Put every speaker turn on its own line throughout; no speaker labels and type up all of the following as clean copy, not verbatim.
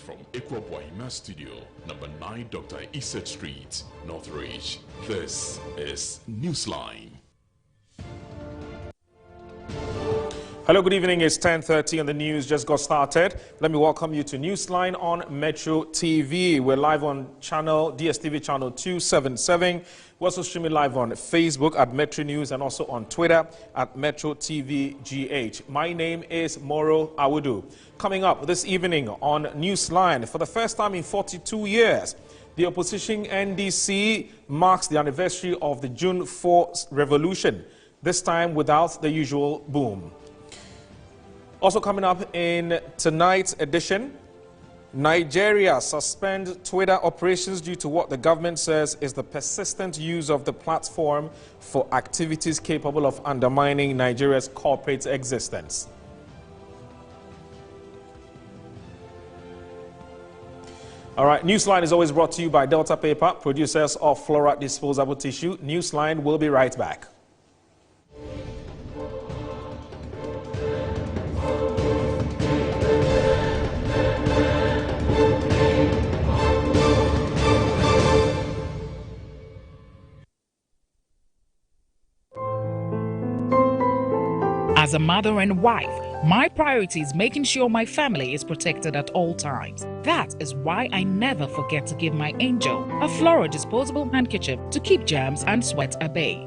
from Ekwabwaima Studio, number 9 Dr. Iset Street, Northridge. This is Newsline.
Hello, good evening. It's 10:30 and the news just got started. Let me welcome you to Newsline on Metro TV. We're live on DSTV channel 277. We're also streaming live on Facebook at Metro News and also on Twitter at Metro TV GH. My name is Moro Awudu. Coming up this evening on Newsline, for the first time in 42 years, the opposition NDC marks the anniversary of the June 4 revolution, this time without the usual boom. Also coming up in tonight's edition, Nigeria suspends Twitter operations due to what the government says is the persistent use of the platform for activities capable of undermining Nigeria's corporate existence. All right, Newsline is always brought to you by Delta Paper, producers of Flora Disposable Tissue. Newsline will be right back.
As a mother and wife, my priority is making sure my family is protected at all times. That is why I never forget to give my angel a Flora disposable handkerchief to keep germs and sweat at bay.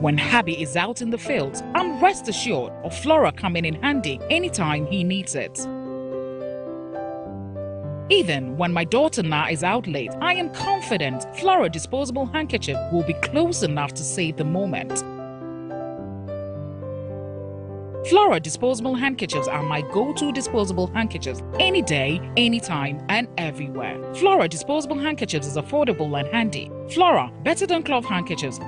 When Habi is out in the fields, I'm rest assured of Flora coming in handy anytime he needs it. Even when my daughter Na is out late, I am confident Flora disposable handkerchief will be close enough to save the moment. Flora disposable handkerchiefs are my go-to disposable handkerchiefs any day, anytime, and everywhere. Flora disposable handkerchiefs is affordable and handy. Flora, better than cloth handkerchiefs.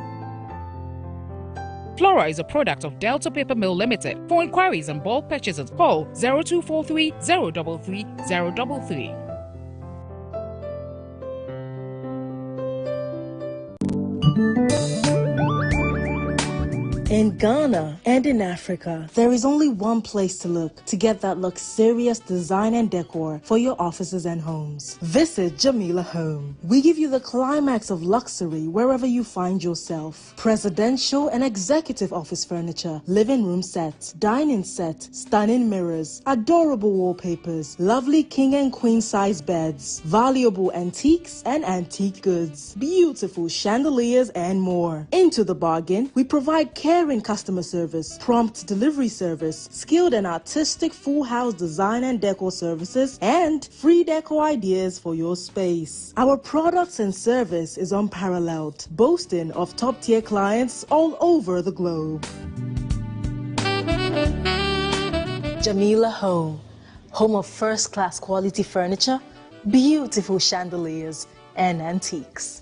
Flora is a product of Delta Paper Mill Limited. For inquiries and bulk purchases, call 0243 033 033.
In Ghana and in Africa, there is only one place to look to get that luxurious design and decor for your offices and homes. Visit Jamila Home. We give you the climax of luxury wherever you find yourself. Presidential and executive office furniture, living room sets, dining sets, stunning mirrors, adorable wallpapers, lovely king and queen size beds, valuable antiques and antique goods, beautiful chandeliers and more. Into the bargain, we provide caring customer service, prompt delivery service, skilled and artistic full house design and decor services, and free decor ideas for your space. Our products and service is unparalleled, boasting of top-tier clients all over the globe. Jamila Home, home of first-class quality furniture, beautiful chandeliers, and antiques.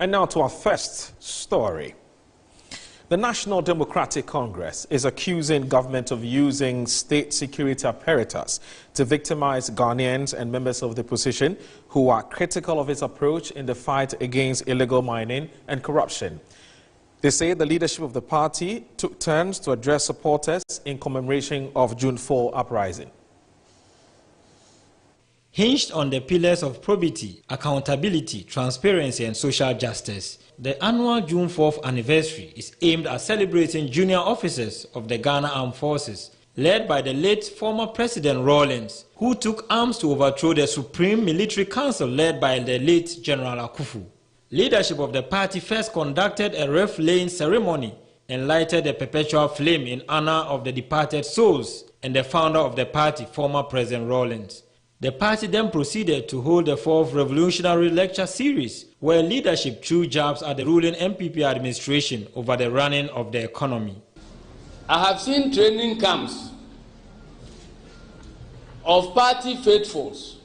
And now to our first story. The National Democratic Congress is accusing government of using state security apparatus to victimize Ghanaians and members of the opposition who are critical of its approach in the fight against illegal mining and corruption. They say the leadership of the party took turns to address supporters in commemoration of June 4 uprising.
Hinged on the pillars of probity, accountability, transparency, and social justice, the annual June 4th anniversary is aimed at celebrating junior officers of the Ghana Armed Forces, led by the late former President Rawlings, who took arms to overthrow the Supreme Military Council led by the late General Akufu. Leadership of the party first conducted a wreath-laying ceremony and lighted a perpetual flame in honor of the departed souls and the founder of the party, former President Rawlings. The party then proceeded to hold the 4th Revolutionary Lecture Series, where leadership threw jabs at the ruling MPP administration over the running of the economy.
I have seen training camps of party faithfuls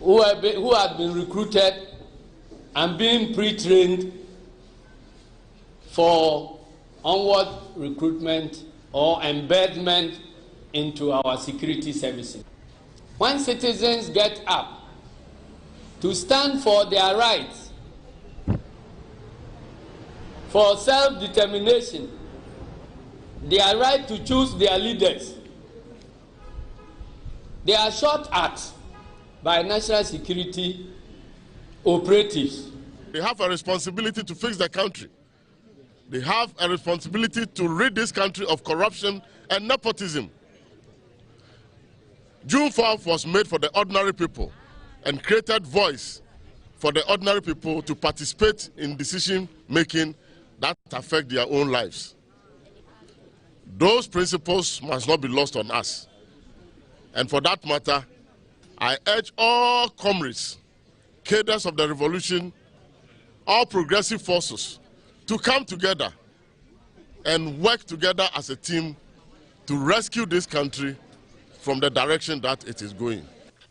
who have been recruited and being pre-trained for onward recruitment or embedment into our security services. When citizens get up to stand for their rights, for self-determination, their right to choose their leaders, they are shot at by national security operatives.
They have a responsibility to fix the country. They have a responsibility to rid this country of corruption and nepotism. June 4th was made for the ordinary people and created voice for the ordinary people to participate in decision making that affect their own lives. Those principles must not be lost on us. And for that matter, I urge all comrades, cadres of the revolution, all progressive forces to come together and work together as a team to rescue this country from the direction that it is going.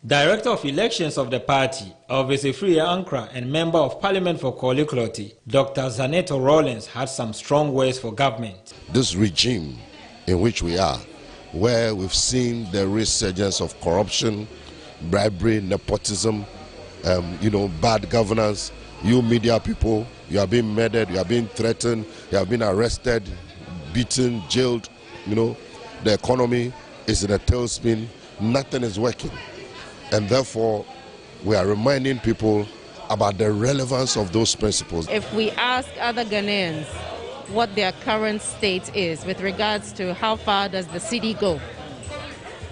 Director of Elections of the party, Ovesefri Ankra, and Member of Parliament for Korle Kloti, Dr. Zaneto Rawlings, had some strong words for government.
This regime in which we are, where we've seen the resurgence of corruption, bribery, nepotism, bad governance, you media people, you are being murdered, you are being threatened, you have been arrested, beaten, jailed, the economy is in a tailspin, nothing is working. And therefore, we are reminding people about the relevance of those principles.
If we ask other Ghanaians what their current state is with regards to how far does the cedi go,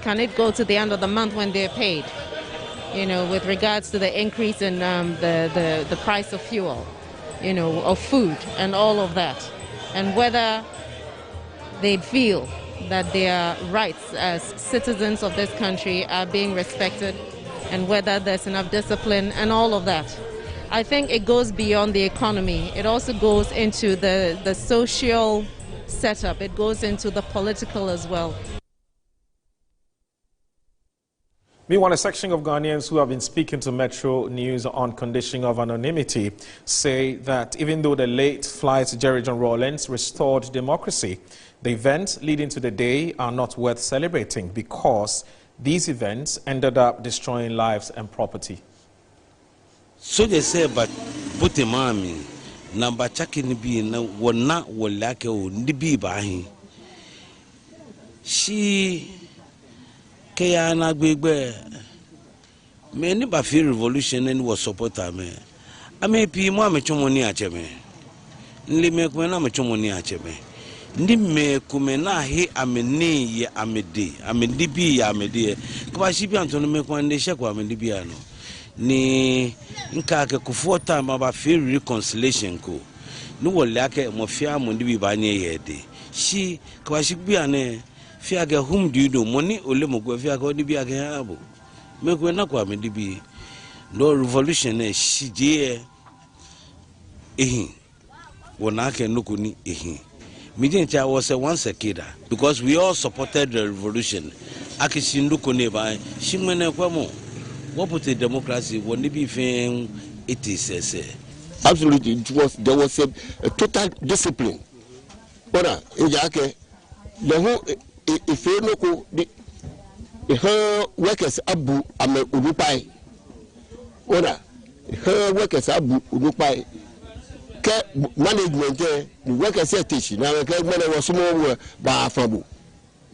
can it go to the end of the month when they're paid? With regards to the increase in the price of fuel, of food and all of that, and whether they feel that their rights as citizens of this country are being respected, and whether there's enough discipline and all of that. I think it goes beyond the economy. It also goes into the social setup. It goes into the political as well.
Meanwhile, a section of Ghanaians who have been speaking to Metro News on condition of anonymity say that even though the late flight Jerry John Rawlings restored democracy, the events leading to the day are not worth celebrating because these events ended up destroying lives and property.
So they say, but put a mommy, number checking be will not will like a be by she. Kayana Bigbe many Bafi revolution and was supporter me. I may be more machomoni acheme. Limekwena machomoni acheme. Nime kumena he ameni ye amedi. Amedibi amedi. Kwa shibi Antonio mekwande shekwa amedibiano. Ni nkake kufuata Bafi reconciliation ko. Nuwo lake mofia mundibi banye yede. Shi kwa shibi ane Fiaga whom do you do money or lemogwe fiago di biagabo? Make we not kwa medibi. No revolution she je ehin. Wonake nukuni ehin. Midincha was once a kid because we all supported the revolution. Akishinduko neba shimene kwamo. What put the democracy when they be fame it is
absolutely there was a total discipline. Ora ejake the whole if you know the workers abu ame urupai ora her workers abu urupai ke management the workers teach na ke man was small ba afabu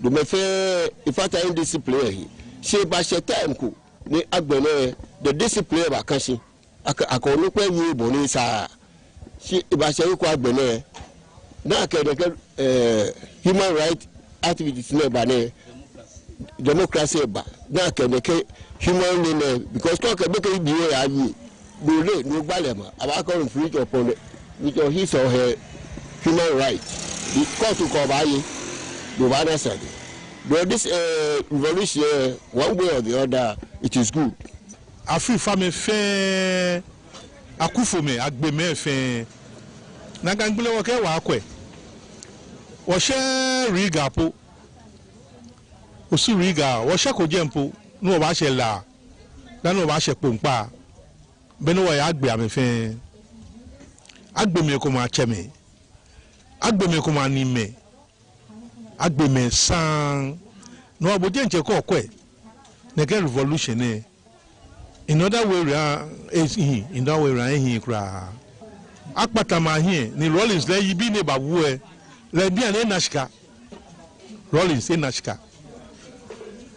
do me fe if I in discipline she ba she time ko ni agbene the discipline ba kan she akonu pe yi boni sa she ba she ko agbene na ke the human right activities never democracy ba na can human name because talk about it be here you no balema about come free upon it with your his or her human rights the court to cover you do bana said but this revolution one way or the other it is good
afi fame fe akufo me agbe me fe na gangbele wo ke wa akwe wo she riga po osu riga wo she ko jempo no ba she la dan no ba she pompa be no ya agbe amefe agbe me ko ma cheme agbe me ko ma ni me agbeme sang no aboje nche ko kwe na get revolution eh in other way in that way he kra akpata ma here ni Rollins le yi bi ne babu e le bi an nashika Rollins nashika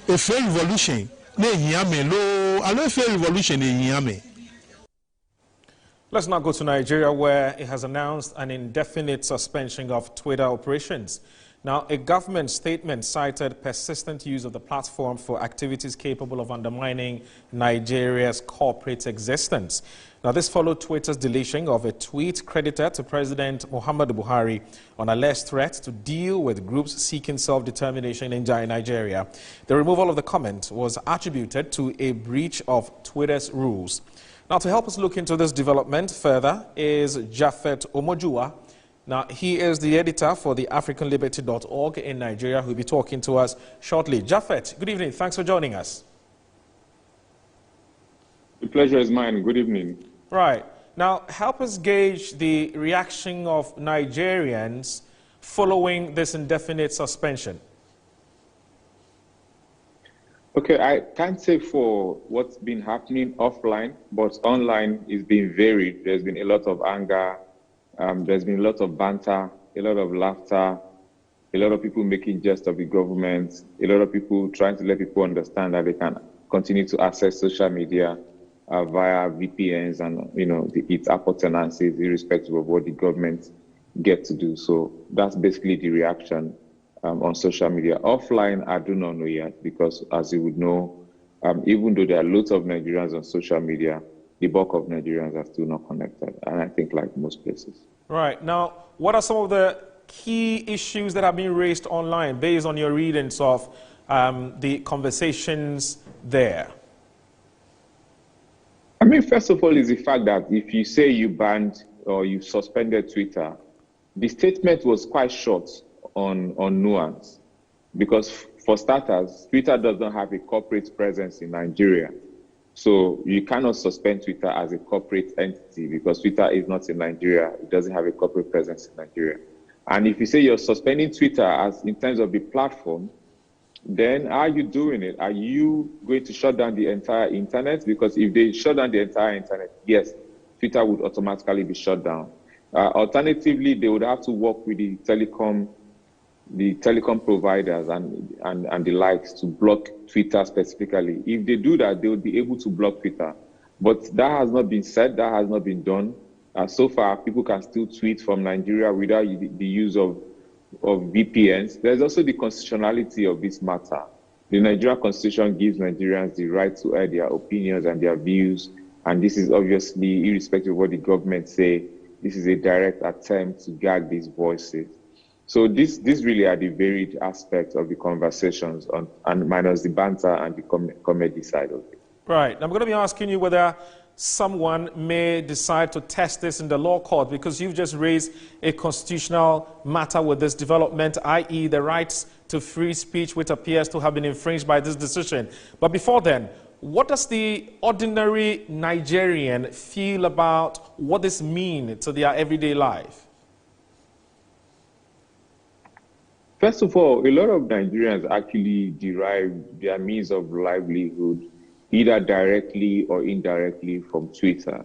a fair revolution ne hiyame lo alo fair revolution ne hiyame.
Let's now go to Nigeria, where it has announced an indefinite suspension of Twitter operations. Now, a government statement cited persistent use of the platform for activities capable of undermining Nigeria's corporate existence. Now, this followed Twitter's deletion of a tweet credited to President Muhammadu Buhari on alleged threats to deal with groups seeking self-determination in Nigeria. The removal of the comment was attributed to a breach of Twitter's rules. Now, to help us look into this development further is Japhet Omojuwa. Now, he is the editor for the AfricanLiberty.org in Nigeria, who will be talking to us shortly. Japhet, good evening. Thanks for joining us.
The pleasure is mine. Good evening.
Right. Now, help us gauge the reaction of Nigerians following this indefinite suspension.
Okay, I can't say for what's been happening offline, but online is being varied. There's been a lot of anger, there's been a lot of banter, a lot of laughter, a lot of people making jest of the government, a lot of people trying to let people understand that they can continue to access social media via VPNs and its appurtenances, irrespective of what the government get to do. So that's basically the reaction on social media. Offline, I do not know yet, because as you would know, even though there are lots of Nigerians on social media, the bulk of Nigerians are still not connected, and I think like most places.
Right. Now, what are some of the key issues that have been raised online based on your readings of the conversations there?
I mean, first of all, is the fact that if you say you banned or you suspended Twitter, the statement was quite short on nuance, because for starters, Twitter does not have a corporate presence in Nigeria. So you cannot suspend Twitter as a corporate entity, because Twitter is not in Nigeria. It doesn't have a corporate presence in Nigeria. And if you say you're suspending Twitter as in terms of the platform, then how are you doing it? Are you going to shut down the entire internet? Because if they shut down the entire internet, yes, Twitter would automatically be shut down. Alternatively, they would have to work with the telecom providers and the likes to block Twitter specifically. If they do that, they would be able to block Twitter. But that has not been said, that has not been done. So far, people can still tweet from Nigeria without the use of VPNs. There's also the constitutionality of this matter. The Nigerian Constitution gives Nigerians the right to air their opinions and their views, and this is obviously, irrespective of what the government say, this is a direct attempt to gag these voices. So these really are the varied aspects of the conversations, and minus the banter and the comedy side of it.
Right. I'm going to be asking you whether someone may decide to test this in the law court, because you've just raised a constitutional matter with this development, i.e. the rights to free speech, which appears to have been infringed by this decision. But before then, what does the ordinary Nigerian feel about what this means to their everyday life?
First of all, a lot of Nigerians actually derive their means of livelihood either directly or indirectly from Twitter.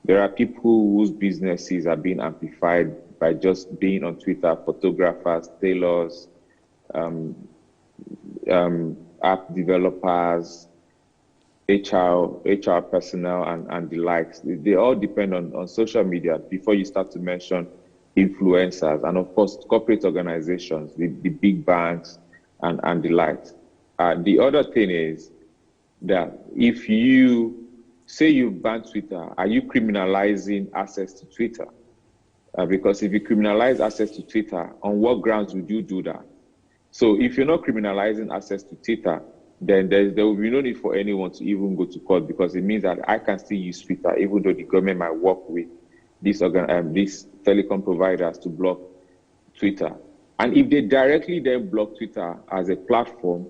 There are people whose businesses are being amplified by just being on Twitter: photographers, tailors, app developers, HR personnel, and the likes. They all depend on social media before you start to mention influencers, and of course corporate organizations, the big banks and the likes. The other thing is that if you say you ban Twitter, are you criminalizing access to Twitter? Because if you criminalize access to Twitter, on what grounds would you do that? So if you're not criminalizing access to Twitter, then there will be no need for anyone to even go to court, because it means that I can still use Twitter, even though the government might work with these telecom providers to block Twitter. And if they directly then block Twitter as a platform,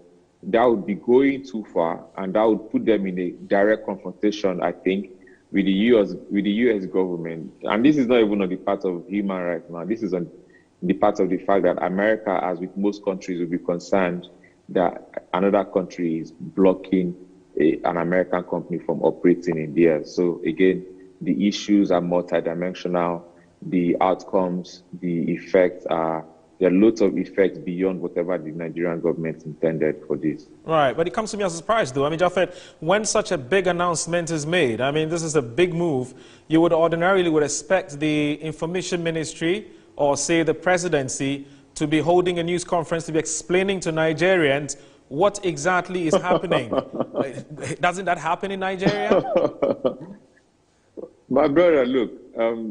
that would be going too far, and that would put them in a direct confrontation, I think, with the US government. And this is not even on the part of human rights now. This is on depart of the fact that America, as with most countries, will be concerned that another country is blocking an American company from operating in there. So again, the issues are multidimensional. The outcomes, the effects there are lots of effects beyond whatever the Nigerian government intended for this.
Right, but it comes to me as a surprise, though. I mean, Japhet, when such a big announcement is made, I mean, this is a big move, you would ordinarily expect the Information Ministry or, say, the presidency to be holding a news conference to be explaining to Nigerians what exactly is happening. Doesn't that happen in Nigeria?
My brother, look,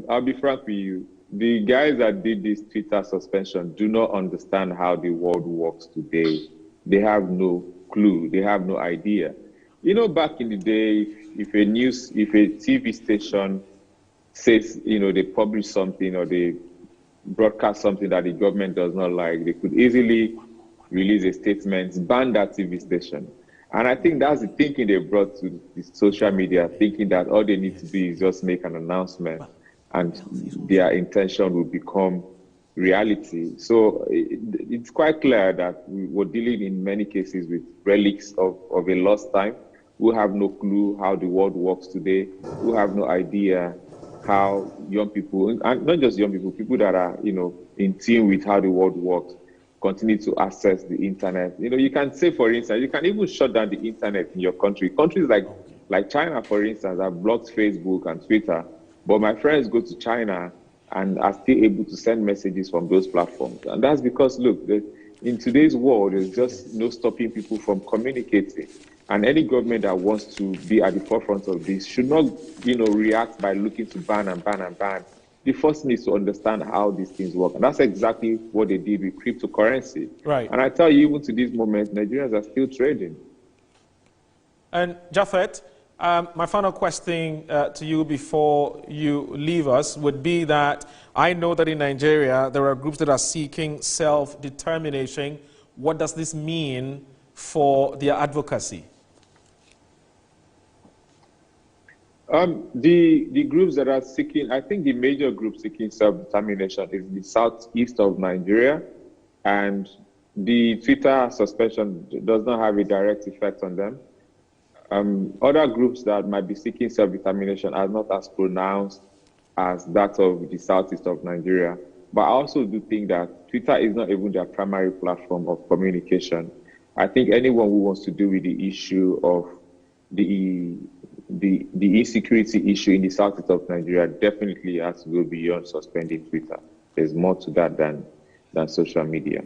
I'll be frank with you. The guys that did this Twitter suspension do not understand how the world works today. They have no clue. They have no idea. You know, back in the day, if a TV station says, you know, they publish something or they broadcast something that the government does not like, they could easily release a statement, ban that TV station. And I think that's the thinking they brought to the social media, thinking that all they need to do is just make an announcement and their intention will become reality. So it's quite clear that we were dealing in many cases with relics of a lost time, who have no clue how the world works today, who have no idea how young people, and not just young people, people that are, you know, in tune with how the world works, continue to access the internet. You know, you can say, for instance, you can even shut down the internet in your country. Countries like China, for instance, have blocked Facebook and Twitter, but my friends go to China and are still able to send messages from those platforms. And that's because, look, in today's world, there's just no stopping people from communicating. And any government that wants to be at the forefront of this should not, you know, react by looking to ban and ban and ban. The first needs to understand how these things work. And that's exactly what they did with cryptocurrency. Right. And I tell you, even to this moment, Nigerians are still trading.
And Japhet, my final question to you before you leave us would be that I know that in Nigeria, there are groups that are seeking self-determination. What does this mean for their advocacy?
The groups that are seeking, I think the major group seeking self-determination is the southeast of Nigeria, and the Twitter suspension does not have a direct effect on them. Other groups that might be seeking self-determination are not as pronounced as that of the southeast of Nigeria. But I also do think that Twitter is not even their primary platform of communication. I think anyone who wants to deal with the issue of the insecurity issue in the southeast of Nigeria definitely has to go beyond suspending Twitter. There's more to that than social media.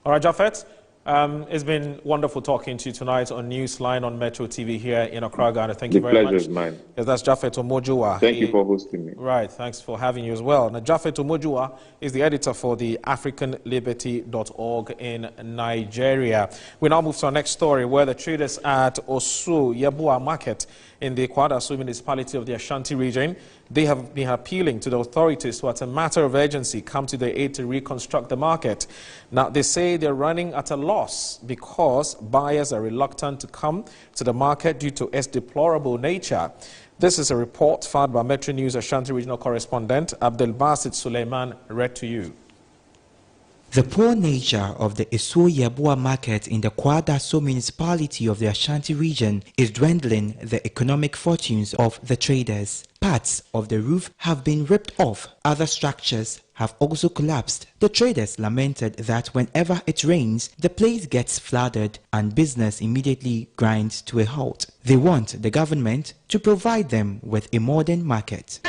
All right, Japhet, it's been wonderful talking to you tonight on Newsline on Metro TV here in Accra, Ghana. Thank you very much.
The pleasure is mine.
Yes, that's Japhet Omojuwa.
Thank you for hosting me.
Right, thanks for having you as well. Now, Japhet Omojuwa is the editor for the AfricanLiberty.org in Nigeria. We now move to our next story, where the traders at Osu Yebua Market in the Kwadaso municipality of the Ashanti region, they have been appealing to the authorities to, as a matter of urgency, come to their aid to reconstruct the market. Now, they say they're running at a loss because buyers are reluctant to come to the market due to its deplorable nature. This is a report filed by Metro News Ashanti regional correspondent Abdel Basit Suleiman, read to you.
The poor nature of the Osu Yebua market in the Kwadaso municipality of the Ashanti region is dwindling the economic fortunes of the traders. Parts of the roof have been ripped off. Other structures have also collapsed. The traders lamented that whenever it rains, the place gets flooded and business immediately grinds to a halt. They want the government to provide them with a modern market.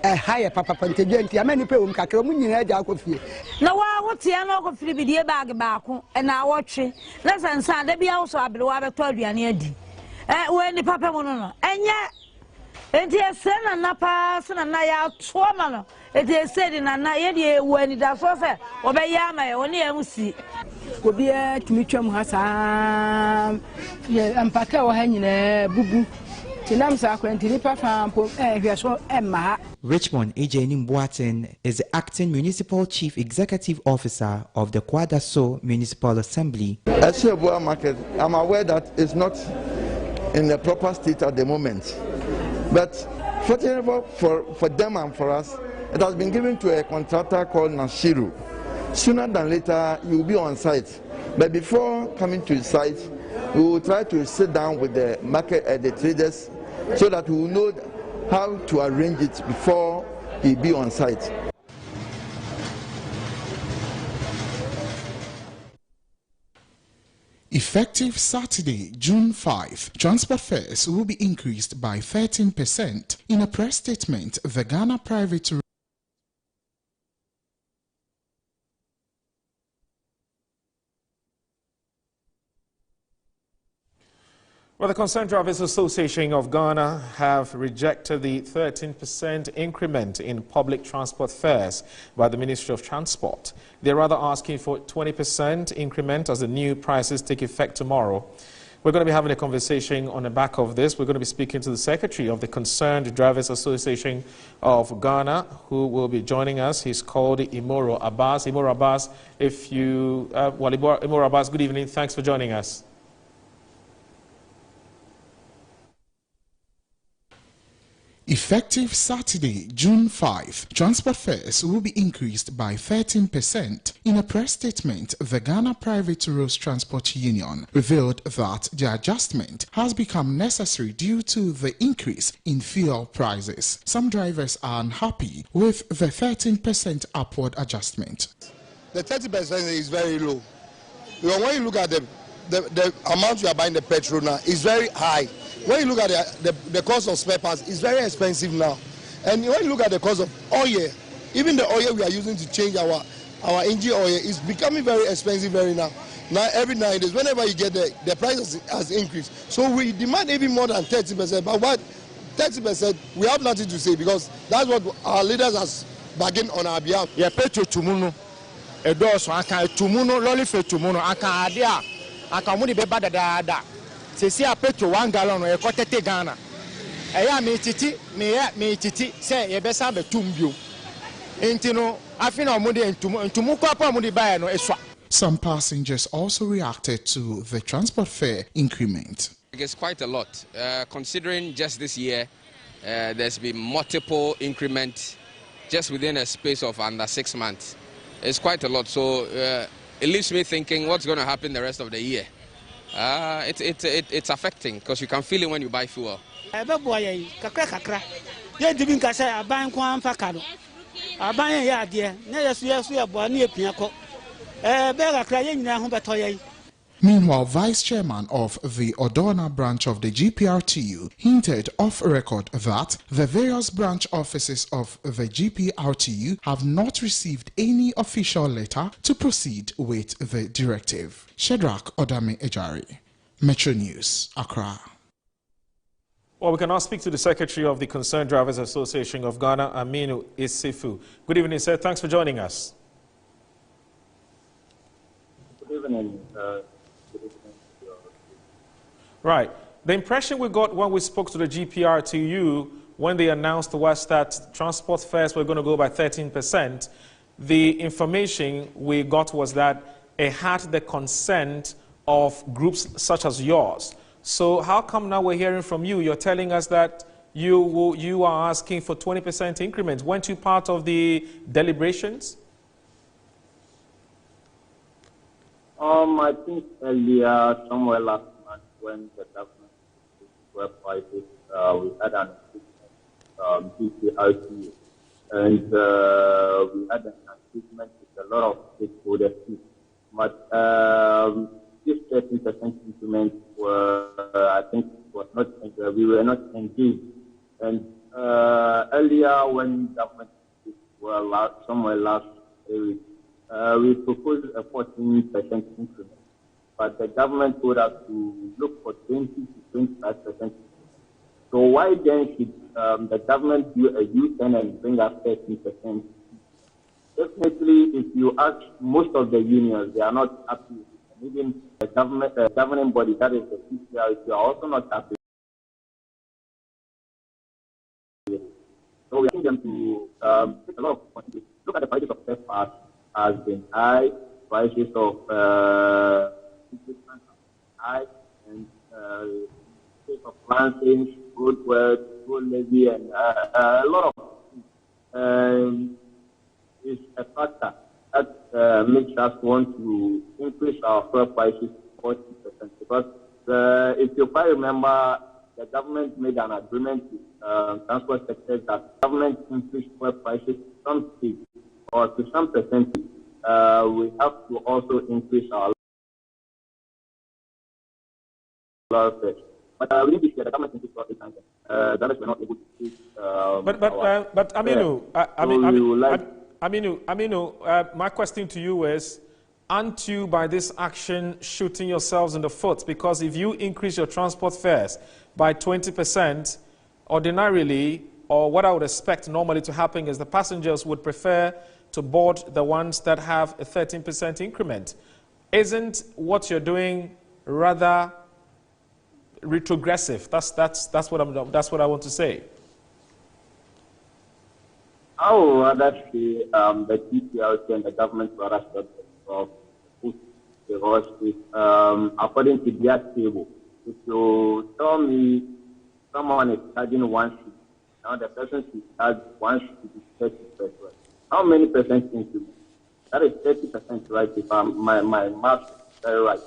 Higher papa Pantagenti, I many people Cacromunia Jacofie. No, what's the another of Fribidia bag back and I watch it. Less than Sunday be also a blue water told you near D. When the papa won't and yet. It is son and Napa, son and Naya, Swamano. It is said in a Naya when it does offer, or by Yama, only I will see. obi tumi twam ha saa ye ampaka wa ha nyina bubu tinam sa kwenti nipa fampo hweso emma.
Richmond Ejenim Boateng is the acting municipal chief executive officer of the Kwadaso Municipal Assembly.
Esuebua market, I'm aware that it's not in the proper state at the moment, but fortunately for them and for us, it has been given to a contractor called Nashiru. Sooner than later, you will be on site. But before coming to the site, we will try to sit down with the market, the traders, so that we will know how to arrange it before he be on site.
Effective Saturday, June 5, transport fares will be increased by 13%. In a press statement, the Ghana Private
Well, the Concerned Drivers Association of Ghana have rejected the 13% increment in public transport fares by the Ministry of Transport. They're rather asking for 20% increment as the new prices take effect tomorrow. We're going to be having a conversation on the back of this. We're going to be speaking to the Secretary of the Concerned Drivers Association of Ghana, who will be joining us. He's called Imoro Abbas. Imoro Abbas, Imoro Abbas, good evening. Thanks for joining us.
Effective Saturday, June 5, transport fares will be increased by 13%. In a press statement, the Ghana Private Road Transport Union revealed that the adjustment has become necessary due to the increase in fuel prices. Some drivers are unhappy with the 13% upward adjustment.
The 30% is very low. Because when you look at the amount you are buying the petrol now, is very high. When you look at the cost of spare parts, it's very expensive now. And when you look at the cost of oil, even the oil we are using to change our engine oil is becoming very expensive now. Now every 9 days, whenever you get the price has increased. So we demand even more than 30%. But what 30%, we have nothing to say because that's what our leaders has bargained on our behalf.
Yeah, petrol tumuno, edoso aka tumuno, lolife tumuno aka adia, aka muni be bada da. Se si a petrol 1 gallon e ko tete Ghana. Eya me titi se ye be sa be tumbio. Enti no afina omode ntumu ko apa omode bae no eswa.
Some passengers also reacted to the transport fare increment.
It's quite a lot, considering just this year there's been multiple increments just within a space of under 6 months. It's quite a lot, so it leaves me thinking what's going to happen the rest of the year. It's affecting because you can feel it when you buy fuel.
Meanwhile, Vice Chairman of the Odona branch of the GPRTU hinted off record that the various branch offices of the GPRTU have not received any official letter to proceed with the directive. Shedrack Odame Ejari, Metro News, Accra.
Well, we can now speak to the Secretary of the Concerned Drivers Association of Ghana, Aminu Isifu. Good evening, sir. Thanks for joining us.
Good evening.
Right. The impression we got when we spoke to the GPRTU, when they announced to us that transport fares were going to go by 13%, the information we got was that it had the consent of groups such as yours. So how come now we're hearing from you? You're telling us that you are asking for 20% increments. Weren't you part of the deliberations?
I think earlier, somewhere last month, when the government were prices, we had an GPRTU, and we had an engagement with a lot of stakeholders too. But this 13% increment I think was not, we were not engaged. And earlier, when government were somewhere last week, we proposed a 14% increment, but the government told us to look for 20 to 25%. So why then should the government do a U-turn and bring us 13%? Definitely, if you ask most of the unions, they are not happy. And even the governing body, that is the CCRC, you are also not happy. So we need them to take a lot of points. Look at the prices of spare parts has been high, prices of high, and of lancing, road work, road levy, and a lot of is a factor that makes us want to increase our fuel prices 40%. Because if you quite remember, the government made an agreement with transport sectors that government increase fuel prices to some stage or to some percentage. We have to also increase our fares. But we need to share the government increase profit and that is we're not able to increase.
But Aminu, my question to you is, aren't you by this action shooting yourselves in the foot? Because if you increase your transport fares by 20%, ordinarily, or what I would expect normally to happen is the passengers would prefer to board the ones that have a 13% increment. Isn't what you're doing rather retrogressive? That's what I want to say.
I would rather see the TCRC and the government rather step of because according to their table, if you tell me someone is charging 1 city, now the person should charge 1 city 30%. How many percent increment? That is 30%, right? If my math is very right.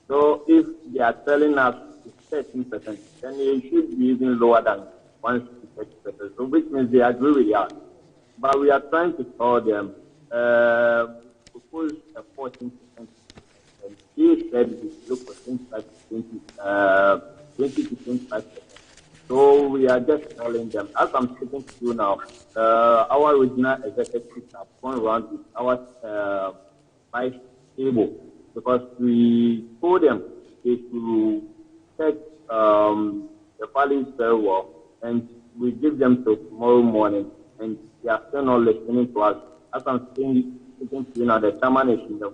So if they are telling us it's 13%, then it should be even lower than 1 city 30%. So which means they agree with us. But we are trying to tell them, propose a 14%. And he said we look for 25 to 25%. So we are just telling them, as I'm speaking to you now, our regional executives have gone around with our price table because we told them to check the values very well, and we give them till tomorrow morning, and they are still not listening to us. As I'm speaking to you now, the chairman is in the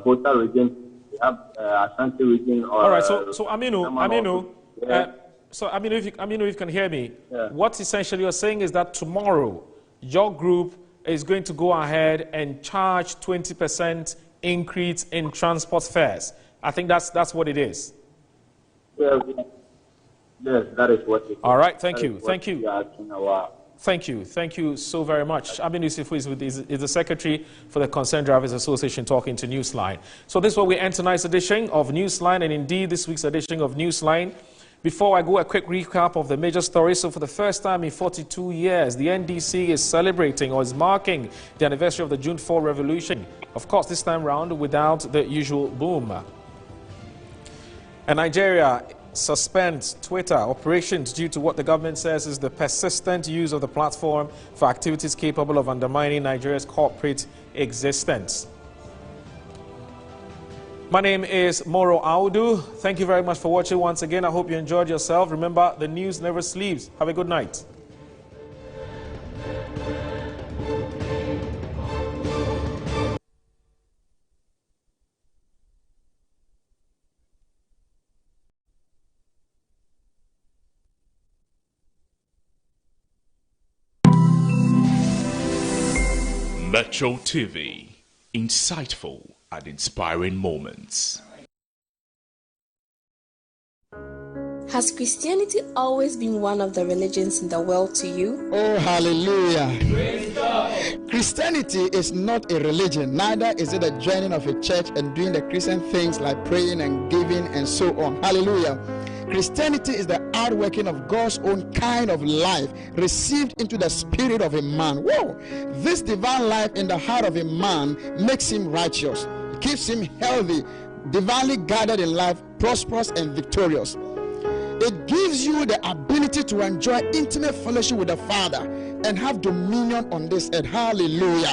Volta region. We have Ashanti region.
All right. So Aminu. So Aminu, if you can hear me, what essentially you're saying is that tomorrow your group is going to go ahead and charge 20% increase in transport fares. I think that's what it is.
Yes, that is what it is.
All right. Thank you. Thank you so very much. Aminu Sifu is the Secretary for the Concerned Drivers Association talking to Newsline. So this is where we end tonight's edition of Newsline, and indeed this week's edition of Newsline. Before I go, a quick recap of the major stories. So for the first time in 42 years, the NDC is celebrating or is marking the anniversary of the June 4 revolution. Of course, this time round without the usual boom. And Nigeria suspends Twitter operations due to what the government says is the persistent use of the platform for activities capable of undermining Nigeria's corporate existence. My name is Moro Audu. Thank you very much for watching once again. I hope you enjoyed yourself. Remember, the news never sleeps. Have a good night.
Metro TV, insightful and inspiring moments.
Has Christianity always been one of the religions in the world to you?
Oh, hallelujah. Praise God. Christianity is not a religion, neither is it a joining of a church and doing the Christian things like praying and giving and so on. Hallelujah. Christianity is the outworking of God's own kind of life received into the spirit of a man. Whoa! This divine life in the heart of a man makes him righteous, keeps him healthy, divinely guided in life, prosperous and victorious. It gives you the ability to enjoy intimate fellowship with the Father and have dominion on this earth. Hallelujah.